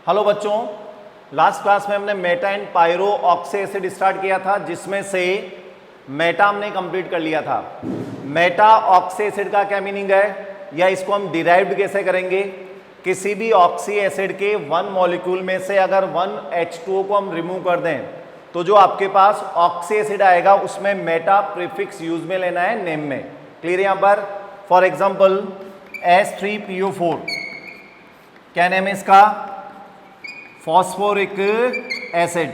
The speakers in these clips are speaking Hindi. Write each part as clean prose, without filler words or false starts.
हेलो बच्चों, लास्ट क्लास में हमने meta and pyro oxy acid start किया था, जिसमें से मेटा हमने कंप्लीट कर लिया था। मेटा ऑक्सी एसिड का क्या मीनिंग है, या इसको हम डिराइव्ड कैसे करेंगे? किसी भी ऑक्सी एसिड के वन मॉलिक्यूल में से अगर वन H2O को हम रिमूव कर दें तो जो आपके पास ऑक्सी एसिड आएगा उसमें मेटा प्रीफिक्स यूज में लेना है नेम में। क्लियर? यहां पर फॉर एग्जांपल H3PO4 क्या नेम है इसका? Phosphoric acid.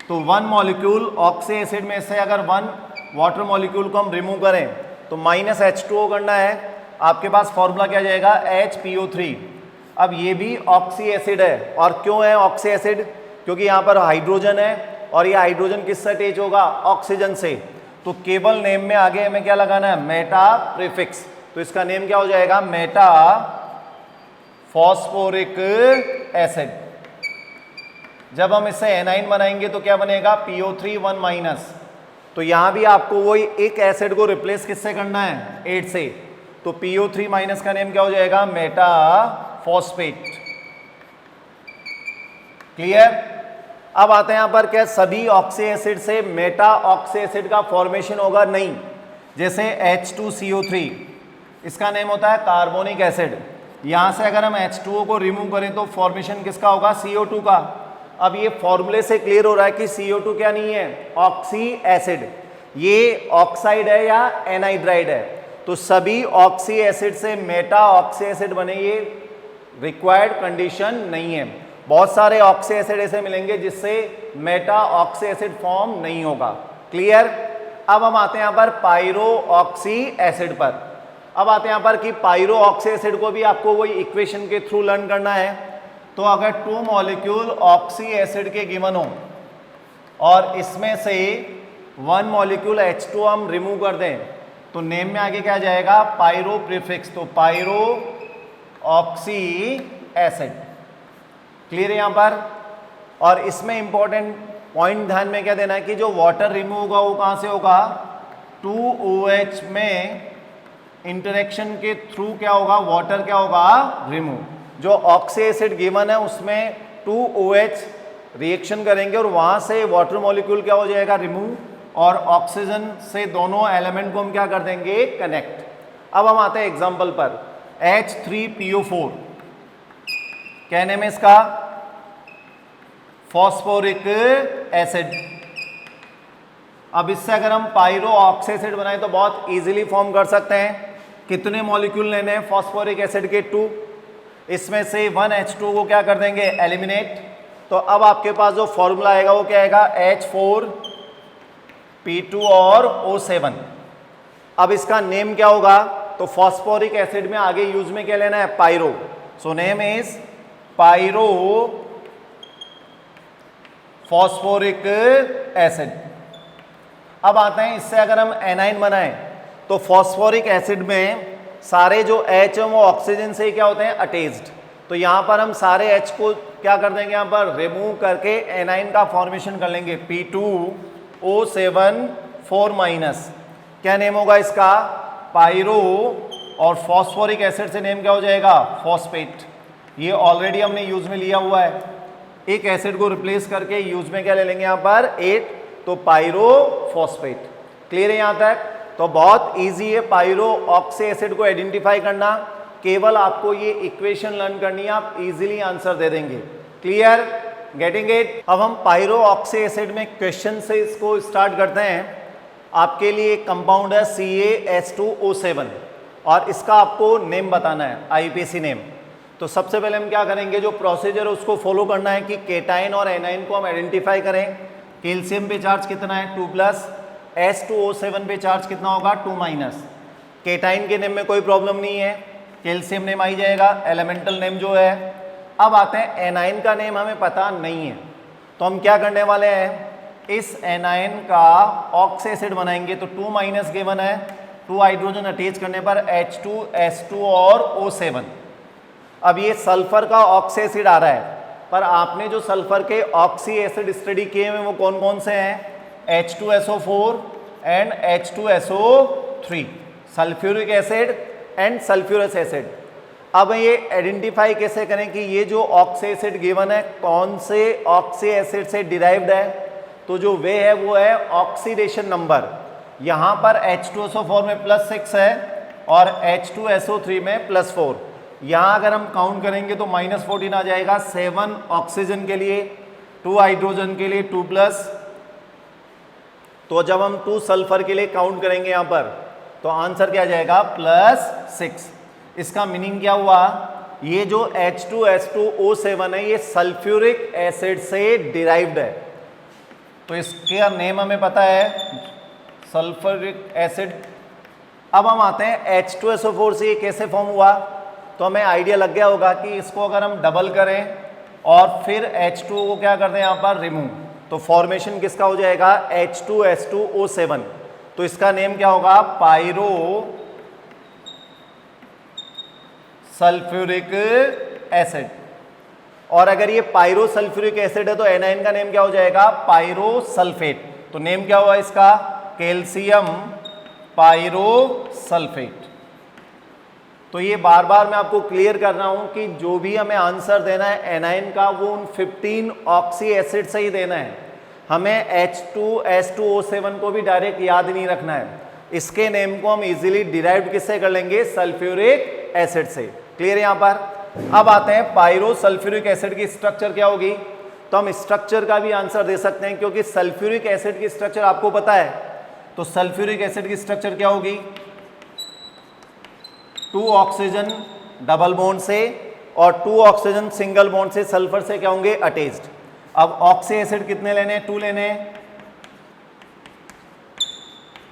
तो वन मॉलिक्यूल ऑक्सी एसिड में से अगर वन वाटर मॉलिक्यूल को हम रिमूव करें तो माइनस H2O करना है। आपके पास फॉर्मूला क्या जाएगा? HPO3। अब ये भी ऑक्सी एसिड है, और क्यों है ऑक्सी एसिड? क्योंकि यहाँ पर हाइड्रोजन है और ये हाइड्रोजन किससे अटैच होगा? ऑक्सीजन से। तो केवल नेम में आगे हमें क्या लगाना है? Meta prefix. तो इसका नेम क्या हो जाएगा? Meta phosphoric acid. जब हम इससे एनाइन बनाएंगे तो क्या बनेगा? PO3 1 minus. तो यहां भी आपको वही एक एसिड को रिप्लेस किससे करना है? 8 से। तो PO3 माइनस का नेम क्या हो जाएगा? Meta phosphate. क्लियर? अब आते हैं यहां पर, क्या सभी ऑक्सी एसिड से मेटा ऑक्सी एसिड का फॉर्मेशन होगा? नहीं। जैसे H2CO3 इसका नेम होता है कार्बोनिक एसिड। यहां से अगर हम H2O को रिमूव करें तो फॉर्मेशन किसका होगा? CO2 का। अब ये फॉर्मूले से क्लियर हो रहा है कि CO2 क्या नहीं है? Oxy acid. ये ऑक्साइड है या एनहाइड्राइड है? तो सभी ऑक्सी एसिड से मेटा ऑक्सी एसिड बने, ये रिक्वायर्ड कंडीशन नहीं है। बहुत सारे ऑक्सी एसिड ऐसे मिलेंगे जिससे मेटा ऑक्सी एसिड फॉर्म नहीं होगा। क्लियर? अब हम आते हैं यहां पर पायरो ऑक्सी एसिड पर। अब आते हैं यहां पर कि पायरो ऑक्सी एसिड को भी आपको वही इक्वेशन के थ्रू लर्न करना है। तो अगर टू मॉलिक्यूल ऑक्सी एसिड के गिवन हो और इसमें से वन मॉलिक्यूल H2 हम रिमूव कर दें तो नेम में आगे क्या जाएगा? Pyro prefix. तो पायरो ऑक्सी एसिड। क्लियर है यहां पर? और इसमें इंपॉर्टेंट पॉइंट ध्यान में क्या देना है कि जो वाटर रिमूव होगा वो कहां से होगा? 2OH में इंटरेक्शन के थ्रू क्या होगा? वाटर क्या होगा? रिमूव। जो ऑक्सी एसिड गिवन है उसमें 2OH रिएक्शन करेंगे और वहां से वाटर मॉलिक्यूल क्या हो जाएगा? रिमूव, और ऑक्सीजन से दोनों एलिमेंट को हम क्या कर देंगे? कनेक्ट। अब हम आते हैं एग्जांपल पर। H3PO4 क्या नेम है इसका? Phosphoric acid. अब इससे अगर हम पायरो ऑक्सी एसिड बनाए तो बहुत इजीली फॉर्म कर सकते हैं। कितने मॉलिक्यूल लेने हैं फॉस्फोरिक एसिड के? 2। इसमें से वन H2 को क्या कर देंगे? एलिमिनेट। तो अब आपके पास जो फॉर्मूला आएगा वो क्या आएगा? H4P2 और O7। अब इसका नेम क्या होगा? तो फॉस्फोरिक एसिड में आगे यूज में क्या लेना है? Pyro. So name is pyro phosphoric acid. अब आते हैं, इससे अगर हम एनाइन बनाएं तो फॉस्फोरिक एसिड में सारे जो H हैं वो ऑक्सीजन से ही क्या होते हैं? अटैच्ड। तो यहां पर हम सारे H को क्या कर देंगे? यहां पर रिमूव करके एनाइन का फॉर्मेशन कर लेंगे। P2O7 4 minus. क्या नेम होगा इसका? पायरो, और फॉस्फोरिक एसिड से नेम क्या हो जाएगा? फॉस्फेट। ये ऑलरेडी हमने यूज में लिया हुआ है। एक एसिड को रिप्लेस करके यूज में क्या ले लेंगे यहां पर? 8। तो पायरो फॉस्फेट। क्लियर है यहां तक? तो बहुत इजी है पायरो ऑक्सी एसिड को आइडेंटिफाई करना। केवल आपको ये इक्वेशन लर्न करनी है, आप इजीली आंसर दे देंगे। क्लियर? Getting it? अब हम पायरो ऑक्सी एसिड में क्वेश्चन से इसको स्टार्ट करते हैं। आपके लिए एक कंपाउंड है CaH2O7 और इसका आपको नेम बताना है, IUPAC नेम। तो सबसे पहले हम क्या करेंगे? जो प्रोसीजर है उसको फॉलो करना है कि केटाइन और एनाइन को हम आइडेंटिफाई करें। कैल्शियम पे चार्ज कितना है? 2+। H2O7 पे चार्ज कितना होगा? 2-। केटाइन के नेम में कोई प्रॉब्लम नहीं है, कैल्शियम नेम आ ही जाएगा, एलिमेंटल नेम जो है। अब आते हैं एनाइन का नेम हमें पता नहीं है, तो हम क्या करने वाले हैं? इस एनाइन का ऑक्सी एसिड बनाएंगे। तो 2- गिवन है, 2 हाइड्रोजन अटैच करने पर H2S2 और O7। अब ये सल्फर का ऑक्सी एसिड आ रहा है, पर आपने जो सल्फर के ऑक्सी एसिड स्टडी किए हैं वो कौन कौन से हैं? H2SO4 and H2SO3, sulphuric acid and sulphurous acid. अब ये आइडेंटिफाई कैसे करें कि ये जो ऑक्सी एसिड गिवन है कौन से ऑक्सी एसिड से डिराइव्ड है, तो जो वे है वो है ऑक्सीडेशन नंबर। यहाँ पर H2SO4 में +6 है और H2SO3 में +4। यहाँ अगर हम काउंट करेंगे तो -14 आ जाएगा। 7 ऑक्सीजन के लिए, 2 हाइड्रोजन के लिए 2+, तो जब हम 2 सल्फर के लिए काउंट करेंगे यहाँ पर तो आंसर क्या जाएगा +6। इसका मीनिंग क्या हुआ, ये जो H2S2O7 है ये सल्फ्यूरिक एसिड से डिराइव्ड है, तो इसका नेम हमें पता है सल्फ्यूरिक एसिड। अब हम आते हैं H2SO4 से ये कैसे फॉर्म हुआ, तो हमें आइडिया लग गया होगा कि इसको अगर हम डबल करें और फिर H2O को क्या करते हैं यहाँ पर रिमूव, तो फॉर्मेशन किसका हो जाएगा H2S2O7। तो इसका नेम क्या होगा पायरो सल्फ्यूरिक एसिड। और अगर ये पायरो सल्फ्यूरिक एसिड है तो एनाइन का नेम क्या हो जाएगा पायरो सल्फेट। तो नेम क्या हुआ इसका कैल्शियम पायरो सल्फेट। तो ये बार बार मैं आपको क्लियर कर रहा हूं कि जो भी हमें आंसर देना है एनाइन का वो उन 15 ऑक्सी एसिड से ही देना है, हमें H2S2O7 को भी डायरेक्ट याद नहीं रखना है। इसके नेम को हम इजीली डिराइव किससे कर लेंगे सल्फ्यूरिक एसिड से। क्लियर है यहाँ पर। अब आते हैं पायरो सल्फ्यूरिक एसिड की स्ट्रक्चर क्या होगी, तो हम स्ट्रक्चर का भी आंसर दे सकते हैं क्योंकि सल्फ्यूरिक एसिड की स्ट्रक्चर आपको पता है। तो सल्फ्यूरिक एसिड की स्ट्रक्चर क्या होगी 2 ऑक्सीजन डबल बॉन्ड से और 2 ऑक्सीजन सिंगल बॉन्ड से सल्फर से क्या होंगे अटैच्ड। अब ऑक्सी एसिड कितने लेने हैं 2 लेने हैं।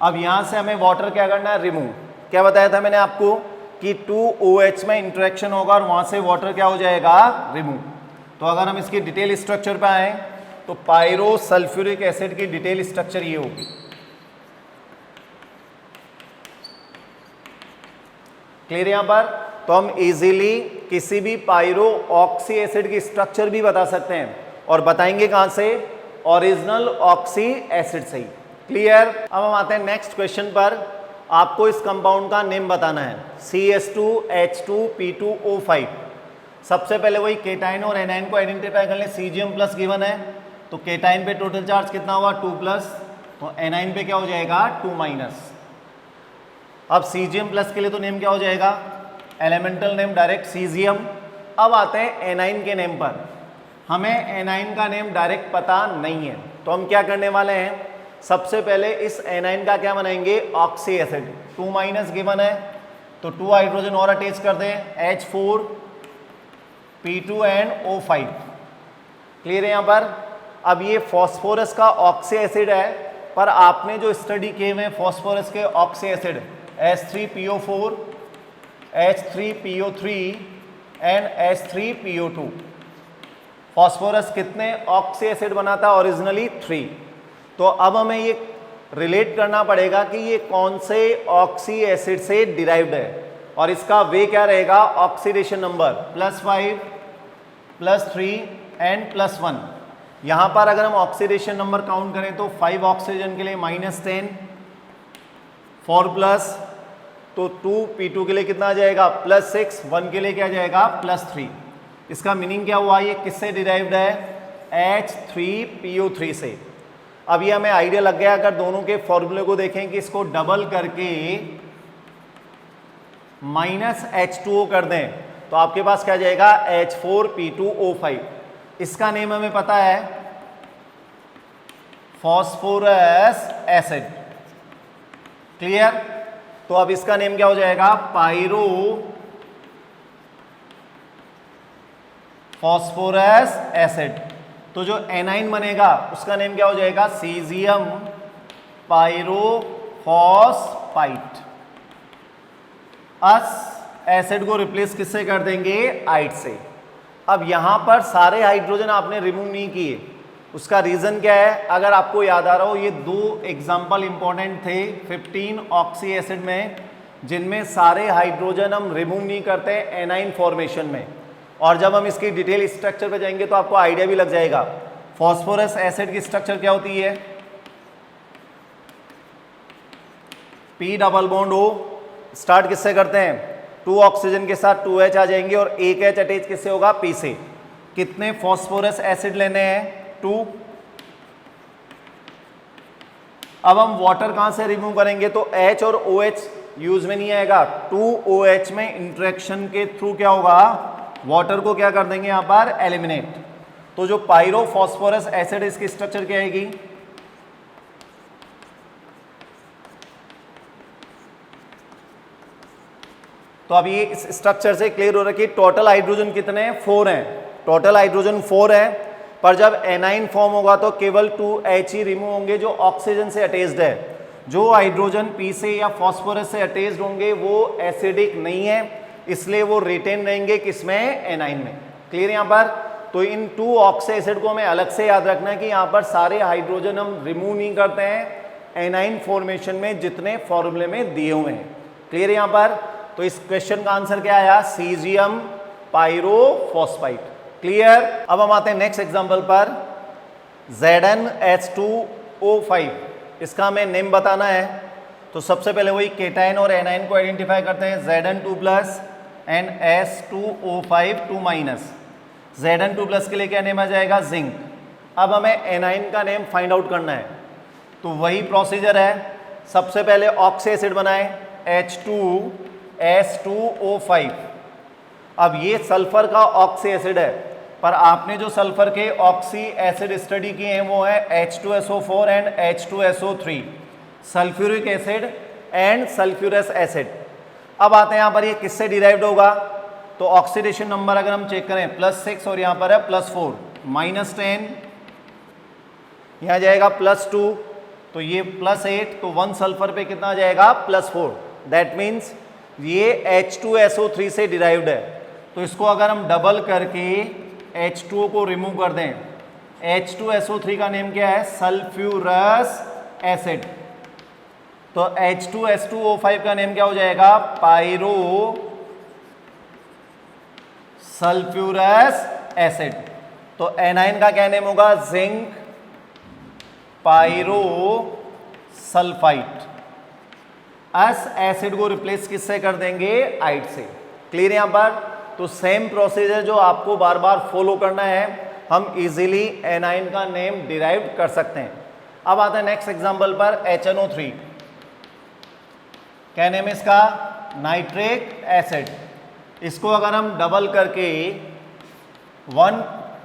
अब यहां से हमें वाटर क्या करना है रिमूव। क्या बताया था मैंने आपको कि 2OH में इंटरेक्शन होगा और वहां से वाटर क्या हो जाएगा रिमूव। तो अगर हम इसकी डिटेल स्ट्रक्चर पे आए तो पायरो सल्फ्यूरिक एसिड की डिटेल स्ट्रक्चर ये होगी। क्लियर यहां पर। तो हम इजीली किसी भी पायरो ऑक्सी एसिड की स्ट्रक्चर भी बता सकते हैं और बताएंगे कहां से ओरिजिनल ऑक्सी एसिड से ही। क्लियर। अब हम आते हैं नेक्स्ट क्वेश्चन पर। आपको इस कंपाउंड का नेम बताना है CS2H2P2O5। सबसे पहले वही केटाइन और एनाइन को आइडेंटिफाई कर लें। सीजीएम प्लस गिवन है तो केटाइन पे टोटल चार्ज कितना होगा 2+, तो एनाइन पे क्या हो जाएगा 2-। अब सीजीएम प्लस के लिए तो नेम क्या हो जाएगा एलिमेंटल नेम डायरेक्ट सीजियम। अब आते हैं एनाइन के नेम पर। हमें एनाइन का नेम डायरेक्ट पता नहीं है तो हम क्या करने वाले हैं, सबसे पहले इस एनाइन का क्या बनाएंगे ऑक्सी एसिड। 2- गिवन है तो 2 हाइड्रोजन और अटैच कर दें H4P2NO5। क्लियर है यहाँ पर। अब ये फॉस्फोरस का ऑक्सी एसिड है पर आपने जो स्टडी किए हुए फॉस्फोरस के oxy acid H3PO4 H3PO3 and H3PO2। Phosphorus कितने ऑक्सी एसिड बनाता ओरिजिनली 3। तो अब हमें ये रिलेट करना पड़ेगा कि ये कौन से ऑक्सी एसिड से डिराइव्ड है और इसका वे क्या रहेगा ऑक्सीडेशन नंबर +5 +3 एंड +1। यहाँ पर अगर हम ऑक्सीडेशन नंबर काउंट करें तो 5 ऑक्सीजन के लिए -10, 4+, तो 2P2 के लिए कितना आ जाएगा +6, 1 के लिए क्या जाएगा +3। इसका मीनिंग क्या हुआ ये किससे डिराइव्ड है H3PO3 से। अब ये हमें आइडिया लग गया अगर दोनों के फॉर्मूले को देखें कि इसको डबल करके -H2O कर दें तो आपके पास क्या जाएगा H4P2O5। इसका नेम हमें पता है फॉस्फोरस एसिड। क्लियर। तो अब इसका नेम क्या हो जाएगा पायरो फॉस्फोरस एसिड। तो जो एनाइन बनेगा उसका नेम क्या हो जाएगा सीजियम पायरोफॉस्फाइट। अस एसिड को रिप्लेस किससे कर देंगे आइड से। अब यहां पर सारे हाइड्रोजन आपने रिमूव नहीं किए, उसका रीजन क्या है अगर आपको याद आ रहा हो ये 2 एग्जांपल इंपॉर्टेंट थे 15 ऑक्सी एसिड में जिनमें सारे हाइड्रोजन हम रिमूव नहीं करते एनाइन फॉर्मेशन में। और जब हम इसकी डिटेल स्ट्रक्चर पे जाएंगे तो आपको आइडिया भी लग जाएगा। फॉस्फोरस एसिड की स्ट्रक्चर क्या होती है P double bond O। Start किससे करते हैं 2 ऑक्सीजन के साथ 2H आ जाएंगे और एक H अटैच किससे होगा, P से। कितने फॉस्फोरस एसिड लेने हैं, 2। अब हम वाटर कहां से रिमूव करेंगे, तो H और OH यूज में नहीं आएगा, 2OH में इंटरेक्शन के थ्रू क्या होगा, वाटर को क्या कर देंगे यहां पर, एलिमिनेट। तो जो पायरो फॉस्फोरस एसिड इसकी स्ट्रक्चर क्या आएगी, तो अब ये इस स्ट्रक्चर से क्लियर हो रहा है कि टोटल हाइड्रोजन कितने हैं, 4 हैं। टोटल हाइड्रोजन 4 है, पर जब एनाइन फॉर्म होगा तो केवल 2H ही रिमूव होंगे जो ऑक्सीजन से अटैच्ड है। जो हाइड्रोजन P से या फॉस्फोरस से अटैच्ड होंगे वो एसिडिक नहीं है, इसलिए वो रिटेन रहेंगे किसमें, एनाइन में। क्लियर यहाँ पर। तो इन 2 ऑक्सी एसिड को हमें अलग से याद रखना है कि यहाँ पर सारे हाइड्रोजन हम रिमूव नहीं करते हैं एनाइन फॉर्मेशन में जितने फॉर्मूले में दिए हुए हैं। क्लियर यहाँ पर। तो इस क्वेश्चन का आंसर क्या आया, सीजियम पायरोफॉस्फाइट। क्लियर। अब हम आते हैं नेक्स्ट एग्जांपल पर, ZnH2O5। इसका हमें नेम बताना है। तो सबसे पहले वही केटाइन और एनाइन को आइडेंटिफाई करते हैं, Zn2+ एंड S2O5 2-। Zn2+ के लिए क्या नेम आ जाएगा, जिंक। अब हमें एनाइन का नेम फाइंड आउट करना है, तो वही प्रोसीजर है। सबसे पहले ऑक्सी एसिड बनाए, H2S2O5। अब ये सल्फर का ऑक्सी एसिड है, पर आपने जो सल्फर के ऑक्सी एसिड स्टडी किए हैं वो है H2SO4 and H2SO3, sulphuric acid and sulphurous acid. अब आते हैं यहाँ पर ये किससे डिराइव्ड होगा, तो ऑक्सीडेशन नंबर अगर हम चेक करें +6 और यहाँ पर है +4, -10, यहाँ जाएगा +2, तो ये +8, तो 1 सल्फर पे कितना आ जाएगा, +4। दैट मीन्स ये H2SO3 से डिराइव्ड है। तो इसको अगर हम डबल करके H2O को रिमूव कर दें, H2SO3 का नेम क्या है, सल्फ्यूरस एसिड। तो H2S2O5 का नेम क्या हो जाएगा, पायरो सल्फ्यूरस एसिड। तो एनाइन का क्या नेम होगा, जिंक पायरो सल्फाइट। एस एसिड को रिप्लेस किससे कर देंगे, आइड से। क्लियर यहां पर। तो सेम प्रोसीजर जो आपको बार बार फॉलो करना है, हम इजीली एनाइन का नेम डिराइव कर सकते हैं। अब आता है नेक्स्ट एग्जांपल पर, HNO3। क्या नेम है इसका, नाइट्रिक एसिड। इसको अगर हम डबल करके 1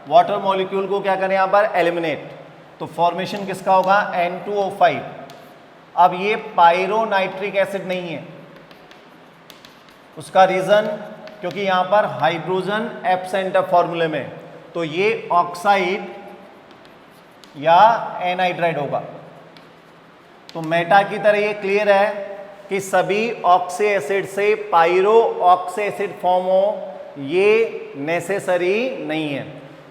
वाटर मॉलिक्यूल को क्या करें यहां पर, एलिमिनेट, तो फॉर्मेशन किसका होगा, N2O5। अब ये पायरोनाइट्रिक एसिड नहीं है, उसका रीजन क्योंकि यहां पर हाइड्रोजन एब्सेंट है फॉर्मूले में, तो ये ऑक्साइड या एनहाइड्राइड होगा। तो मेटा की तरह ये क्लियर है कि सभी ऑक्सी एसिड से पायरो ऑक्सी एसिड फॉर्म हो, ये नेसेसरी नहीं है।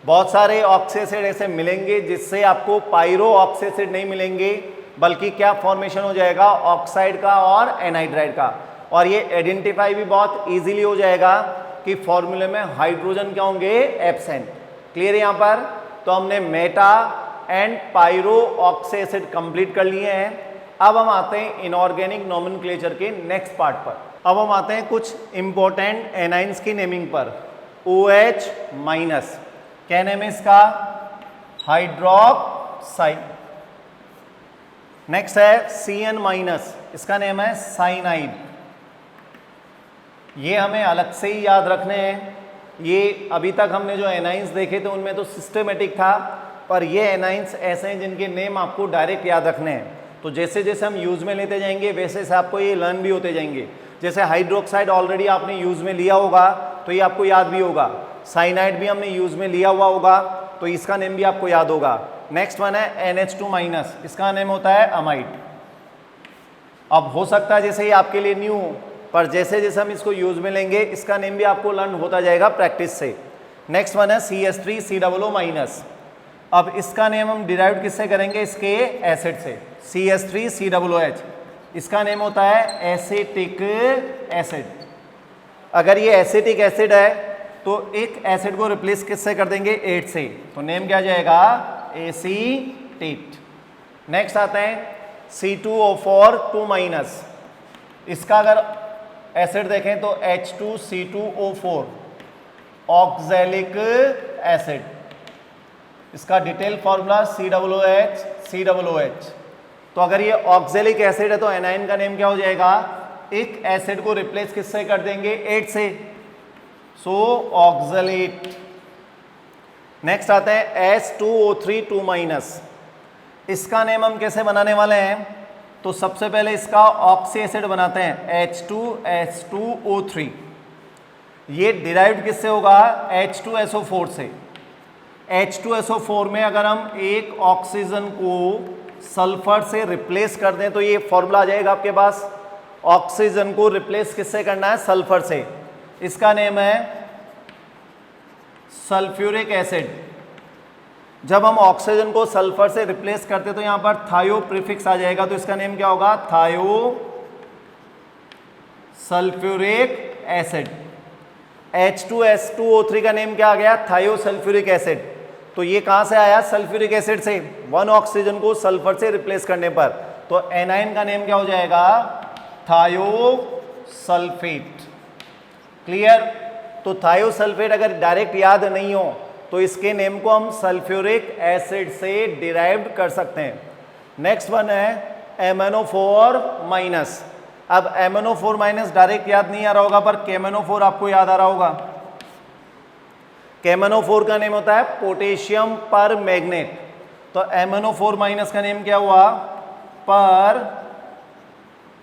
बहुत सारे ऑक्सी एसिड ऐसे मिलेंगे जिससे आपको पायरो ऑक्सी एसिड नहीं मिलेंगे, बल्कि क्या फॉर्मेशन हो जाएगा, ऑक्साइड का और एनहाइड्राइड का। और ये आइडेंटिफाई भी बहुत इजीली हो जाएगा कि फॉर्मूले में हाइड्रोजन क्या होंगे, एब्सेंट। क्लियर है यहाँ पर। तो हमने meta and pyro oxy acid complete कर लिए हैं। अब हम आते हैं इनऑर्गेनिक नोमेनक्लेचर के नेक्स्ट पार्ट पर। अब हम आते हैं कुछ इंपॉर्टेंट एनाइंस की नेमिंग पर। OH-, क्या नेम है इसका, हाइड्रोक्साइड। नेक्स्ट है CN-, इसका नेम है साइनाइड। ये हमें अलग से ही याद रखने हैं। ये अभी तक हमने जो एनाइंस देखे थे उनमें तो सिस्टमेटिक था, पर ये एनाइंस ऐसे हैं जिनके नेम आपको डायरेक्ट याद रखने हैं। तो जैसे जैसे हम यूज़ में लेते जाएंगे वैसे वैसे आपको ये लर्न भी होते जाएंगे। जैसे हाइड्रोक्साइड ऑलरेडी आपने यूज़ में लिया होगा तो ये आपको याद भी होगा, साइनाइड भी हमने यूज़ में लिया हुआ होगा तो इसका नेम भी आपको याद होगा। नेक्स्ट वन है NH2-, इसका नेम होता है अमाइड। अब हो सकता है जैसे ये आपके लिए न्यू हो, पर जैसे जैसे हम इसको यूज में लेंगे इसका नेम भी आपको लर्न होता जाएगा प्रैक्टिस से। नेक्स्ट वन है CH3COO-। अब इसका नेम हम डिराइव किससे करेंगे, इसके एसिड से, CH3COOH। इसका नेम होता है एसिटिक एसिड। अगर ये एसिटिक एसिड है तो एक एसिड को रिप्लेस किससे कर देंगे, 8 से, तो नेम क्या जाएगा, एसीटेट। नेक्स्ट आता है C2O4 2-। इसका अगर एसिड देखें तो H2C2O4 ऑक्जेलिक एसिड, इसका डिटेल फॉर्मूला COOH। तो अगर ये ऑक्जेलिक एसिड है तो एनाइन का नेम क्या हो जाएगा? एक एसिड को रिप्लेस किससे कर देंगे? 8 से, सो ऑक्जेलेट। नेक्स्ट आता है H2O3 2-, इसका नेम हम कैसे बनाने वाले हैं? तो सबसे पहले इसका ऑक्सी एसिड बनाते हैं H2H2O3। ये डिराइव्ड किससे होगा? H2SO4 से। H2SO4 में अगर हम एक ऑक्सीजन को सल्फर से रिप्लेस कर दें तो ये फॉर्मूला आ जाएगा आपके पास। ऑक्सीजन को रिप्लेस किससे करना है? सल्फर से। इसका नेम है सल्फ्यूरिक एसिड। जब हम ऑक्सीजन को सल्फर से रिप्लेस करते तो यहां पर थायो प्रीफिक्स आ जाएगा, तो इसका नेम क्या होगा? थायो सल्फ्यूरिक एसिड। H2S2O3 का नेम क्या आ गया? थायो सल्फ्यूरिक एसिड। तो ये कहां से आया? सल्फ्यूरिक एसिड से। वन ऑक्सीजन को सल्फर से रिप्लेस करने पर तो एनाइन का नेम क्या हो जाएगा? थायोसल्फेट। क्लियर? तो थायोसल्फेट अगर डायरेक्ट याद नहीं हो तो इसके नेम को हम सल्फ्यूरिक एसिड से डिराइव्ड कर सकते हैं। नेक्स्ट वन है MnO4-। अब MnO4- डायरेक्ट याद नहीं आ रहा होगा पर KMnO4 आपको याद आ रहा होगा। KMnO4 का नेम होता है पोटेशियम पर मैग्नेट। तो MnO4- का नेम क्या हुआ? पर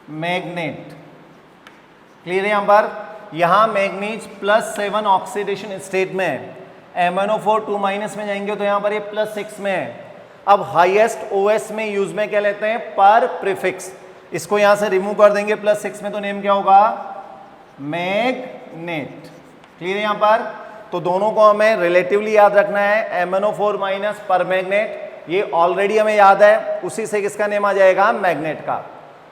मैग्नेट। क्लियर है? यहां पर यहां मैग्नीज +7 ऑक्सीडेशन स्टेट में है। MnO4 2- में जाएंगे तो यहां पर ये +6 में है। अब हाईएस्ट OS में यूज में क्या लेते हैं? पर प्रीफिक्स। इसको यहां से रिमूव कर देंगे +6 में तो नेम क्या होगा? मैग्नेट। क्लियर है? यहां पर तो दोनों को हमें रिलेटिवली याद रखना है। MnO4- पर मैग्नेट, ये ऑलरेडी हमें याद है, उसी से किसका नेम आ जाएगा? मैग्नेट का।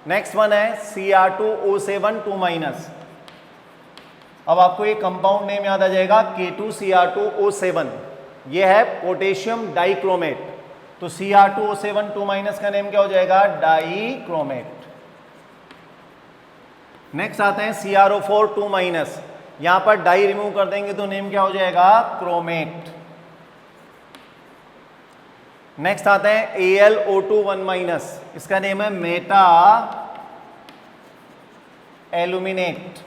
नेक्स्ट वन है Cr2O7 2-। अब आपको ये कंपाउंड नेम याद आ जाएगा K2Cr2O7। ये है पोटेशियम डाइक्रोमेट। तो Cr2O7 2- का नेम क्या हो जाएगा? डाइक्रोमेट। नेक्स्ट आते हैं CrO4 2-। यहां पर डाई रिमूव कर देंगे तो नेम क्या हो जाएगा? क्रोमेट। नेक्स्ट आते हैं AlO2 1-। इसका नेम है मेटा एल्यूमिनेट।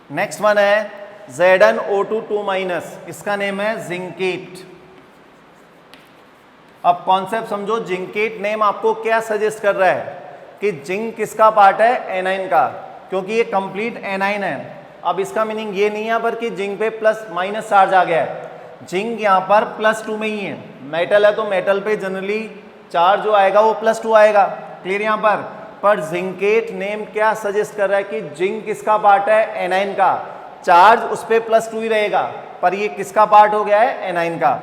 नेक्स्ट वन है ZnO2 2-। इसका नेम है जिंकेट। अब कॉन्सेप्ट समझो, जिंकेट नेम आपको क्या सजेस्ट कर रहा है कि जिंक किसका पार्ट है? एनाइन का, क्योंकि ये कंप्लीट एनाइन है। अब इसका मीनिंग ये नहीं है पर कि जिंक पे +- चार्ज आ गया है। जिंक यहाँ पर +2 में ही है। मेटल है तो मेटल पे जनरली चार्ज जो आएगा वो +2 आएगा। क्लियर? यहाँ पर जिंकेट नेम क्या सजेस्ट कर रहा है कि जिंक किसका पार्ट है? एनाइन का। चार्ज उस पर +2 ही रहेगा पर ये किसका पार्ट हो गया है? एनाइन का।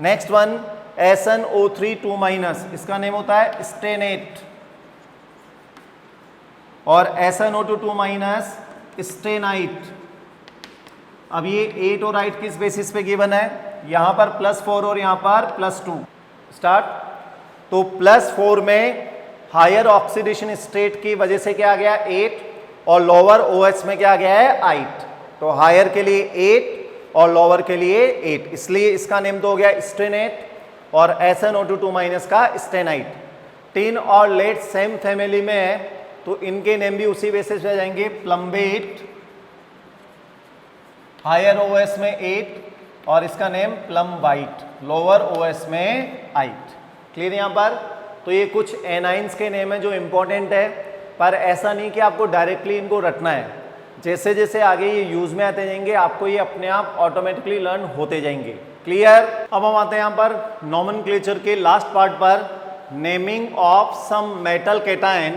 Next one SnO3 2-। इसका नेम होता है स्टेनेट। और SnO2 2- स्टेनाइट। अब ये 8 और 8 किस बेसिस पे गिवन है? यहां पर +4 और यहां पर +2। स्टार्ट। तो +4 में हायर ऑक्सीडेशन स्टेट की वजह से क्या आ गया? 8 और लोअर OH में क्या आ गया है? 8। तो हायर के लिए 8 और लोअर के लिए 8, इसलिए इसका नेम तो हो गया स्टेनेट और SnO2 2- का स्टेनाइट। टिन और लेड सेम फैमिली में है तो इनके नेम भी उसी बेसिस पे जाएंगे। प्लम्बेट, हायर OS में 8 और इसका name plum white, lower OS में 8। क्लियर? यहां पर तो ये कुछ एनाइंस के नेम है जो इंपॉर्टेंट है, पर ऐसा नहीं कि आपको डायरेक्टली इनको रटना है। जैसे जैसे आगे ये यूज में आते जाएंगे आपको ये अपने आप ऑटोमेटिकली लर्न होते जाएंगे। क्लियर? अब हम आते हैं यहाँ पर नॉमेनक्लेचर के लास्ट पार्ट पर, naming of some metal cation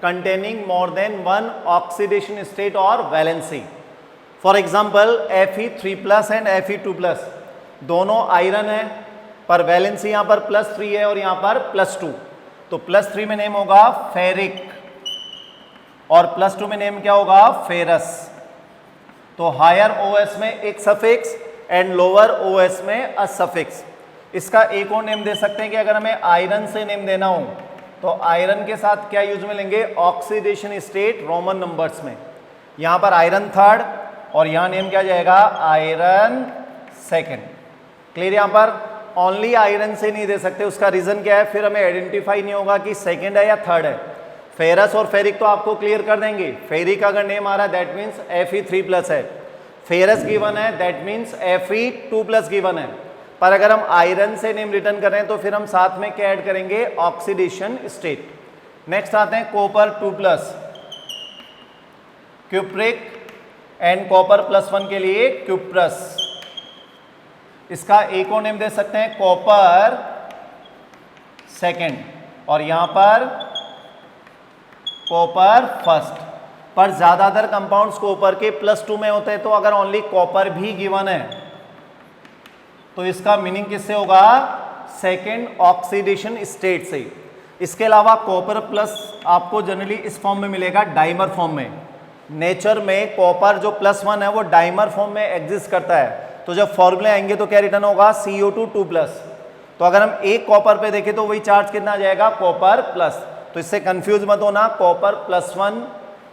containing more than 1 oxidation state और valency. For example Fe3+ and Fe2+, दोनों आयरन है पर वैलेंसी यहाँ पर +3 है और यहाँ पर +2। तो +3 में नेम होगा फेरिक और +2 में नेम क्या होगा? फेरस। तो हायर OS में एक सफिक्स एंड लोअर OS में अ सफिक्स। इसका एक और नेम दे सकते हैं कि अगर हमें आयरन से नेम देना हो तो आयरन के साथ क्या यूज में लेंगे, ऑक्सीडेशन स्टेट रोमन नंबर्स में। यहां पर आयरन थर्ड और यहां नेम क्या जाएगा, आयरन सेकेंड। क्लियर। यहां पर ओनली आयरन से नहीं दे सकते, उसका रीजन क्या है, फिर हमें आइडेंटिफाई नहीं होगा कि सेकेंड है या थर्ड है। फेरस और फेरिक तो आपको क्लियर कर देंगे। फेरिक अगर नेम आ रहा है दैट मीन्स Fe3+ है, फेरस गिवन है दैट मीन्स Fe2+ गिवन है। पर अगर हम आयरन से नेम रिटर्न कर रहे हैं तो फिर हम साथ में क्या ऐड करेंगे, ऑक्सीडेशन स्टेट। नेक्स्ट आते हैं कॉपर 2+, क्यूप्रिक एंड कॉपर +1 के लिए क्यूप्रस। इसका एक और नेम दे सकते हैं कॉपर सेकेंड और यहां पर कॉपर फर्स्ट। पर ज्यादातर कंपाउंड्स कॉपर के +2 में होते हैं, तो अगर ओनली कॉपर भी गिवन है तो इसका मीनिंग किससे होगा, सेकेंड ऑक्सीडेशन स्टेट से। इसके अलावा कॉपर प्लस आपको जनरली इस फॉर्म में मिलेगा, डाइमर फॉर्म में। नेचर में कॉपर जो +1 है वो डाइमर फॉर्म में एग्जिस्ट करता है, तो जब फॉर्मूले आएंगे तो क्या रिटर्न होगा, CO2 2+। तो अगर हम एक कॉपर पे देखें तो वही चार्ज कितना आ जाएगा, कॉपर प्लस। तो इससे कंफ्यूज मत होना, कॉपर +1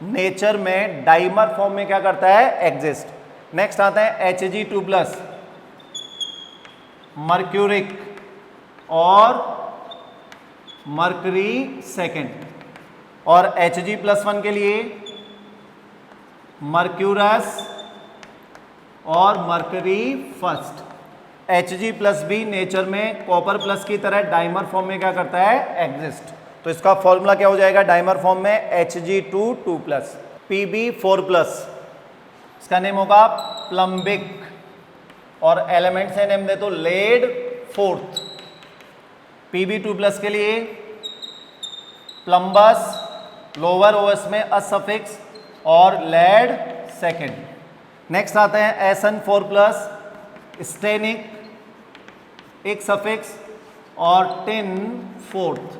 नेचर में डाइमर फॉर्म में क्या करता है, एग्जिस्ट। नेक्स्ट आता है Hg2+, मर्क्यूरिक और मर्करी सेकेंड। और Hg+1 के लिए मर्क्यूरस और मर्करी फर्स्ट। Hg+ भी नेचर में कॉपर प्लस की तरह डाइमर फॉर्म में क्या करता है, एग्जिस्ट। तो इसका फॉर्मूला क्या हो जाएगा डाइमर फॉर्म में, Hg2 2+। Pb4+, इसका नेम होगा प्लम्बिक और एलिमेंट से नेम दे तो लेड फोर्थ। Pb2+ के लिए प्लम्बस लोअर OS में असफिक्स और लेड सेकेंड। नेक्स्ट आते हैं Sn4+, स्टेनिक एक सफिक्स और टिन फोर्थ।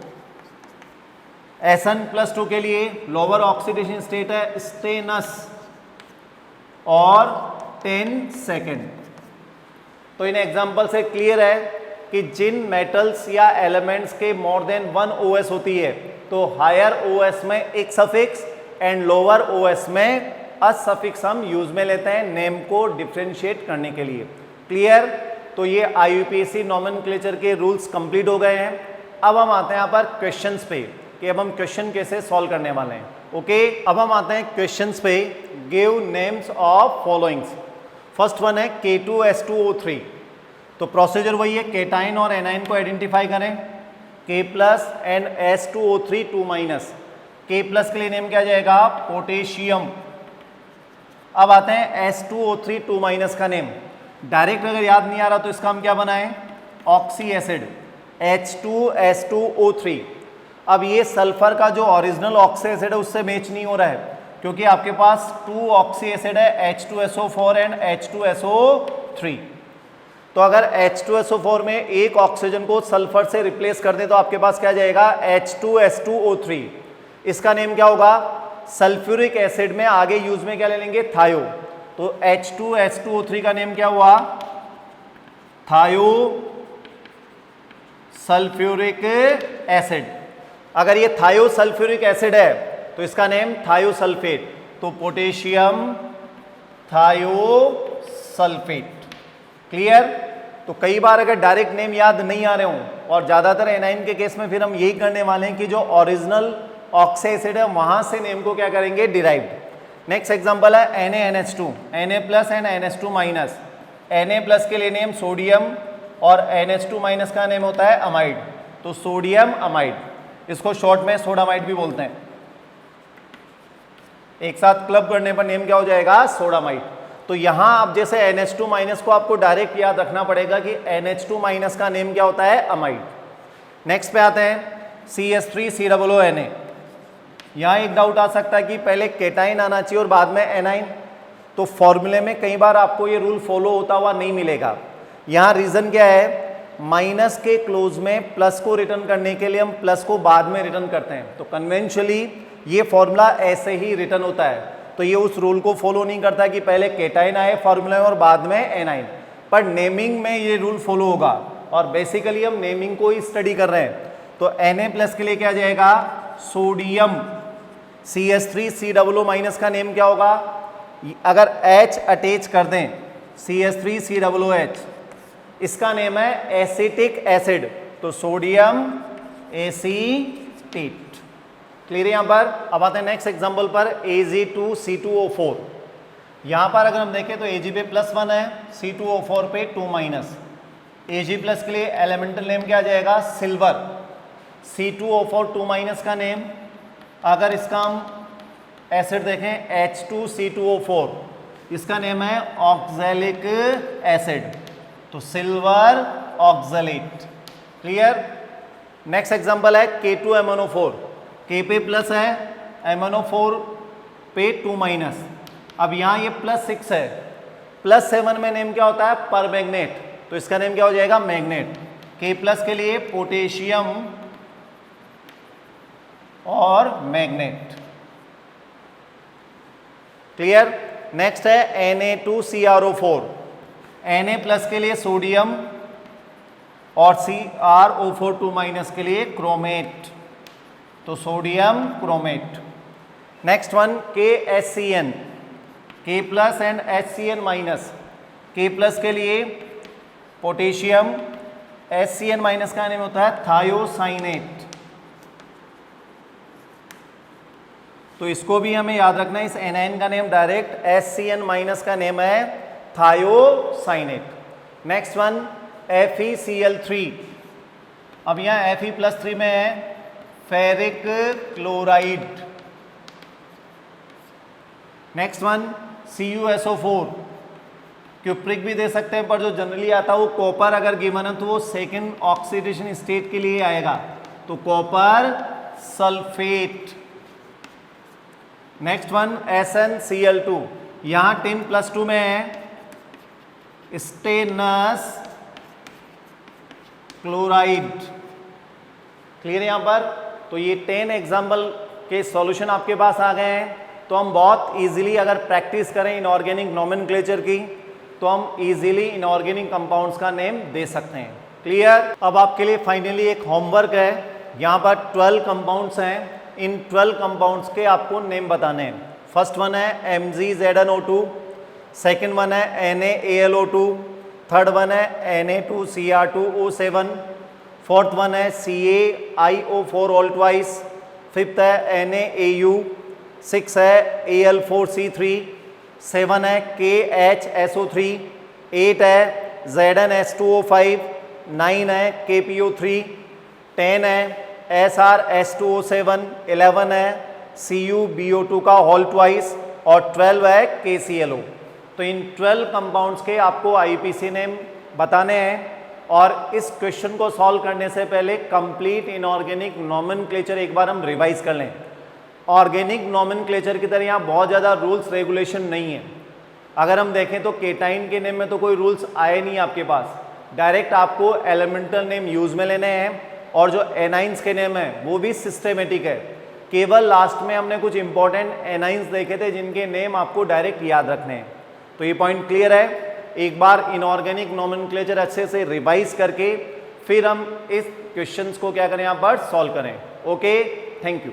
Sn+2 के लिए लोअर ऑक्सीडेशन स्टेट है स्टेनस और टिन सेकेंड। तो इन एग्जाम्पल से क्लियर है कि जिन मेटल्स या एलिमेंट्स के मोर देन 1 OS होती है तो हायर OS में एक सफिक्स एंड लोअर OS में असफिक्स हम यूज में लेते हैं नेम को डिफरेंशिएट करने के लिए। क्लियर। तो ये IUPAC नॉमेनक्लेचर के रूल्स कंप्लीट हो गए हैं। अब हम आते हैं यहाँ पर क्वेश्चंस पे कि अब हम क्वेश्चन कैसे सॉल्व करने वाले हैं। ओके, अब हम आते हैं क्वेश्चंस पे। Give names of followings. First one है K2S2O3। तो प्रोसीजर वही है, केटाइन और एनाइन को आइडेंटिफाई करें, K+ एंड S2O3 2-। K+ के लिए नेम क्या जाएगा, पोटेशियम। अब आते हैं S2O3 2- का नेम। डायरेक्ट अगर याद नहीं आ रहा तो इसका हम क्या बनाएं, ऑक्सी एसिड H2S2O3। अब ये सल्फर का जो ओरिजिनल ऑक्सी एसिड है उससे मैच नहीं हो रहा है क्योंकि आपके पास 2 ऑक्सी एसिड है H2SO4 एंड H2SO3। तो अगर H2SO4 में एक ऑक्सीजन को सल्फर से रिप्लेस कर दे तो आपके पास क्या जाएगा, H2S2O3। इसका नेम क्या होगा, सल्फ्यूरिक एसिड में आगे यूज में क्या ले लेंगे, थायो। तो H2S2O3 का नेम क्या हुआ, थायो सल्फ्यूरिक एसिड। अगर ये थायो सल्फ्यूरिक एसिड है तो इसका नेम थायोसल्फेट। तो पोटेशियम थायोसल्फेट। क्लियर। तो कई बार अगर डायरेक्ट नेम याद नहीं आ रहे हों और ज्यादातर एनाइन के केस में फिर हम यही करने वाले हैं कि जो ओरिजिनल ऑक्सी एसिड है वहां से नेम को क्या करेंगे, डिराइव्ड। नेक्स्ट एग्जांपल है NaNH2, Na+ and NH2-। Na+ के लिए नेम सोडियम और NH2- का नेम होता है अमाइड। तो सोडियम अमाइड, इसको शॉर्ट में सोडामाइड भी बोलते हैं। एक साथ क्लब करने पर नेम क्या हो जाएगा, सोडामाइड। तो यहां आप जैसे NH2- को आपको डायरेक्ट याद रखना पड़ेगा कि NH2- का नेम क्या होता है, अमाइड। नेक्स्ट पे आते हैं CH3COONA। यहां एक डाउट आ सकता है कि पहले केटाइन आना चाहिए और बाद में एनाइन। तो फॉर्मूले में कई बार आपको ये रूल फॉलो होता हुआ नहीं मिलेगा। यहां रीजन क्या है, माइनस के क्लोज में प्लस को रिटर्न करने के लिए हम प्लस को बाद में रिटर्न करते हैं। तो कन्वेंशुअली ये फॉर्मूला ऐसे ही रिटर्न होता है। तो ये उस रूल को फॉलो नहीं करता कि पहले केटाइन आए फॉर्मूला में और बाद में एनाइन। पर नेमिंग में ये रूल फॉलो होगा और बेसिकली हम नेमिंग को ही स्टडी कर रहे हैं। तो Na+ के लिए क्या जाएगा, सोडियम। CH3COO माइनस का नेम क्या होगा, अगर H अटैच कर दें CH3COOH, इसका नेम है एसिटिक एसिड, तो सोडियम एसीटेट। क्लियर है यहाँ पर। अब आते हैं नेक्स्ट एग्जांपल पर, Ag2C2O4। यहाँ पर अगर हम देखें तो Ag पे +1 है, C2O4 पे 2-। Ag+ के लिए एलिमेंटल नेम क्या आ जाएगा, सिल्वर। C2O4 2- का नेम, अगर इसका हम एसिड देखें H2C2O4, इसका नेम है ऑक्जेलिक एसिड, तो silver oxalate. Clear. Next example है K2MnO4। K पे प्लस है, MnO4 पे 2-। अब यहाँ ये +6 है, +7 में नेम क्या होता है, परमैंगनेट, तो इसका नेम क्या हो जाएगा, मैग्नेट। K+ के लिए पोटेशियम और मैग्नेट। क्लियर। नेक्स्ट है Na2CrO4। Na+ के लिए सोडियम और CrO4 2- के लिए क्रोमेट, तो sodium chromate. Next one KHCN, K+ and HCN-। K+ के लिए पोटेशियम, HCN- का नेम होता है थायोसाइनेट, तो इसको भी हमें याद रखना है, इस एनाइन का नेम डायरेक्ट, HCN- का नेम है थायोसाइनेट। Next one FeCl3। अब यहाँ Fe+3 में है ferric chloride. Next one CuSO4, cupric भी दे सकते हैं, पर जो जनरली आता है वो कॉपर अगर गिवन है तो वो सेकेंड ऑक्सीडेशन स्टेट के लिए आएगा, तो copper sulphate. Next one SnCl2, यहाँ 10+2 में है स्टेनस क्लोराइड। क्लियर है यहाँ पर। तो ये 10 एग्जाम्पल के सॉल्यूशन आपके पास आ गए हैं, तो हम बहुत इजीली अगर प्रैक्टिस करें इनऑर्गेनिक नोमेनक्लेचर की, तो हम इजीली इनऑर्गेनिक कंपाउंड्स का नेम दे सकते हैं। क्लियर। अब आपके लिए फाइनली एक होमवर्क है, यहाँ पर 12 कंपाउंड्स हैं, इन 12 कंपाउंड्स के आपको नेम बताने हैं। फर्स्ट वन है MgZnO2, सेकेंड वन है NaAlO2, थर्ड वन है Na2Cr2O7, फोर्थ वन है CaIO4 ऑल ट्वाइस, फिफ्थ है NaAu, सिक्स है Al4C3, सेवन है KHSO3, 8 है ZnH2O5, 9 है KPO3, 10 है SrH2O7, 11 है CuBO2 का होल ट्वाइस और 12 है KClO। तो इन 12 कंपाउंड्स के आपको IUPAC नेम बताने हैं, और इस क्वेश्चन को सॉल्व करने से पहले कंप्लीट इनऑर्गेनिक नोमेनक्लेचर एक बार हम रिवाइज कर लें। ऑर्गेनिक नोमेनक्लेचर की तरह यहाँ बहुत ज़्यादा रूल्स रेगुलेशन नहीं है। अगर हम देखें तो केटाइन के नेम में तो कोई रूल्स आए नहीं आपके पास, डायरेक्ट आपको एलिमेंटल नेम यूज में लेने हैं, और जो एनाइंस के नेम है वो भी सिस्टेमेटिक है। केवल लास्ट में हमने कुछ इंपॉर्टेंट एनाइंस देखे थे जिनके नेम आपको डायरेक्ट याद रखने हैं। तो ये पॉइंट क्लियर है। एक बार इनऑर्गेनिक नोमेनक्लेचर अच्छे से रिवाइज करके फिर हम इस क्वेश्चंस को क्या करें, यहाँ पर सॉल्व करें। Okay, thank you.